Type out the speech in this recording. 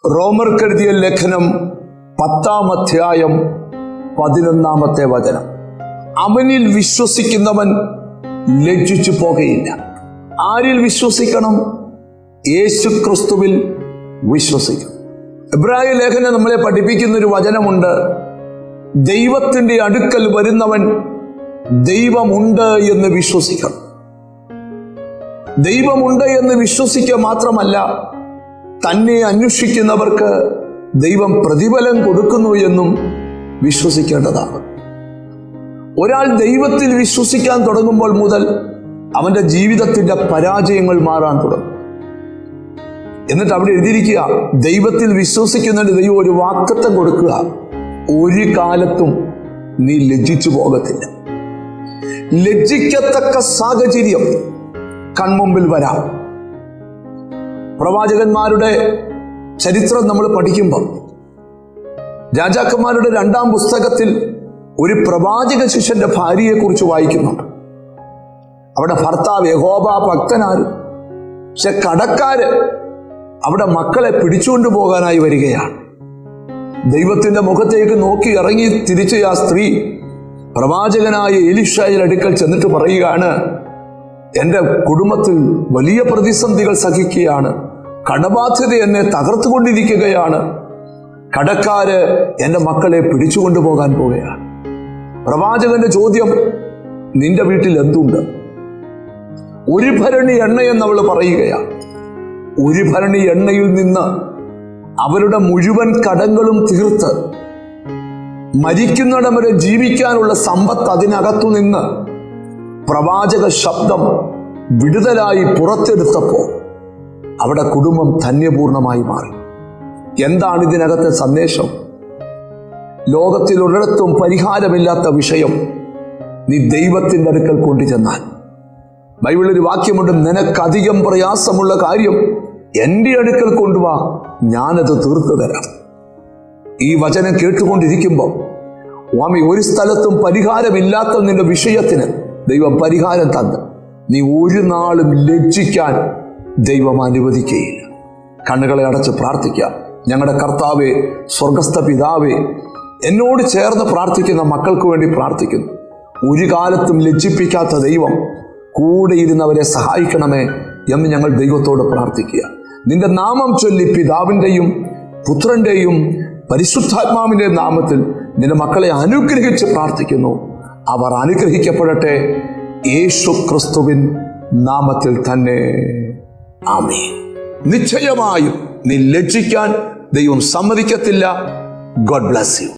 റോമർക്കെഴുതിയ ലേഖനം 10-ാം അധ്യായം 11-ാമത്തെ വചനം. അവനിൽ വിശ്വസിക്കുന്നവൻ ലജ്ജിച്ചു പോകുകയില്ല. ആരിൽ വിശ്വസിക്കണം? യേശു ക്രിസ്തുവിൽ വിശ്വസിക്കണം. എബ്രായ ലേഖനം നമ്മളെ പഠിപ്പിക്കുന്നൊരു വചനമുണ്ട്. ദൈവത്തിന്റെ അടുക്കൽ വരുന്നവൻ ദൈവമുണ്ട് എന്ന് വിശ്വസിക്കണം. ദൈവമുണ്ട് എന്ന് വിശ്വസിക്കുക മാത്രമല്ല, തന്നെ അന്വേഷിക്കുന്നവർക്ക് ദൈവം പ്രതിഫലം കൊടുക്കുന്നു എന്നും വിശ്വസിക്കേണ്ടതാണ്. ഒരാൾ ദൈവത്തിൽ വിശ്വസിക്കാൻ തുടങ്ങുമ്പോൾ മുതൽ അവന്റെ ജീവിതത്തിന്റെ പരാജയങ്ങൾ മാറാൻ തുടങ്ങും. എന്നിട്ട് അവിടെ എഴുതിയിരിക്കുക, ദൈവത്തിൽ വിശ്വസിക്കുന്നതിന് ദൈവം ഒരു വാഗ്ദത്തം കൊടുക്കുക: ഒരു കാലത്തും നീ ലജ്ജിച്ചു പോകത്തില്ല. ലജ്ജിക്കത്തക്ക സാഹചര്യം കൺമുമ്പിൽ വരാം. പ്രവാചകന്മാരുടെ ചരിത്രം നമ്മൾ പഠിക്കുമ്പോൾ രാജാക്കന്മാരുടെ 2-ാം പുസ്തകത്തിൽ ഒരു പ്രവാചക ശിഷ്യന്റെ ഭാര്യയെ കുറിച്ച് വായിക്കുന്നുണ്ട്. അവിടെ ഭർത്താവ് യഹോവ ഭക്തനാണ്, പക്ഷെ കടക്കാര് അവിടെ മക്കളെ പിടിച്ചുകൊണ്ടു പോകാനായി വരികയാണ്. ദൈവത്തിന്റെ മുഖത്തേക്ക് നോക്കി ഇറങ്ങി തിരിച്ച ആ സ്ത്രീ പ്രവാചകനായ എലീശയുടെ അടുക്കൽ ചെന്നിട്ട് പറയുകയാണ്: എൻ്റെ കുടുംബത്തിൽ വലിയ പ്രതിസന്ധികൾ സഹിക്കുകയാണ്, കടബാധ്യത എന്നെ തകർത്തുകൊണ്ടിരിക്കുകയാണ്, കടക്കാര് എൻ്റെ മക്കളെ പിടിച്ചുകൊണ്ടു പോകാൻ പോവുകയാണ്. പ്രവാചകന്റെ ചോദ്യം: നിന്റെ വീട്ടിൽ എന്തുണ്ട്? ഒരു ഭരണി എണ്ണയെന്ന് അവൾ പറയുകയാണ്. ഒരു ഭരണി എണ്ണയിൽ നിന്ന് അവരുടെ മുഴുവൻ കടങ്ങളും തീർത്ത് മരിക്കുന്നിടം വരെ ജീവിക്കാനുള്ള സമ്പത്ത് അതിനകത്തു നിന്ന് പ്രവാചക ശബ്ദം വിടുതലായി പുറത്തെടുത്തപ്പോൾ അവിടെ കുടുംബം ധന്യപൂർണമായി മാറി. എന്താണ് ഇതിനകത്തെ സന്ദേശം? ലോകത്തിൽ ഒരിടത്തും പരിഹാരമില്ലാത്ത വിഷയം നീ ദൈവത്തിൻ്റെ അടുക്കൽ കൊണ്ടുചെന്നാൽ, ബൈബിളിൽ ഒരു വാക്യമുണ്ട്: നിനക്കധികം പ്രയാസമുള്ള കാര്യം എൻ്റെ അടുക്കൽ കൊണ്ടുവാ, ഞാനത് തീർത്തു തരാം. ഈ വചനം കേട്ടുകൊണ്ടിരിക്കുമ്പോൾ സ്വാമി, ഒരു സ്ഥലത്തും പരിഹാരമില്ലാത്ത നിന്റെ വിഷയത്തിന് ദൈവം പരിഹാരം തന്ന് നീ ഒരു നാളും ലജ്ജിക്കാൻ ദൈവം അനുവദിക്കുകയില്ല. കണ്ണുകളെ അടച്ച് പ്രാർത്ഥിക്കാം. ഞങ്ങളുടെ കർത്താവേ, സ്വർഗസ്ഥ പിതാവേ, എന്നോട് ചേർന്ന് പ്രാർത്ഥിക്കുന്ന മക്കൾക്ക് വേണ്ടി പ്രാർത്ഥിക്കുന്നു. ഒരു കാലത്തും ലജ്ജിപ്പിക്കാത്ത ദൈവം കൂടെ ഇരുന്നവരെ സഹായിക്കണമേ എന്ന് ഞങ്ങൾ ദൈവത്തോട് പ്രാർത്ഥിക്കുക. നിന്റെ നാമം ചൊല്ലി പിതാവിൻ്റെയും പുത്രൻ്റെയും പരിശുദ്ധാത്മാവിൻ്റെയും നാമത്തിൽ നിന്റെ മക്കളെ അനുഗ്രഹിച്ച് പ്രാർത്ഥിക്കുന്നു. അവർ അനുഗ്രഹിക്കപ്പെടട്ടെ, യേശു ക്രിസ്തുവിൻ നാമത്തിൽ തന്നെ. ആമേൻ. നിശ്ചയമായും നീ ലജ്ജിക്കാൻ ദൈവം സമ്മതിക്കത്തില്ല. God bless you.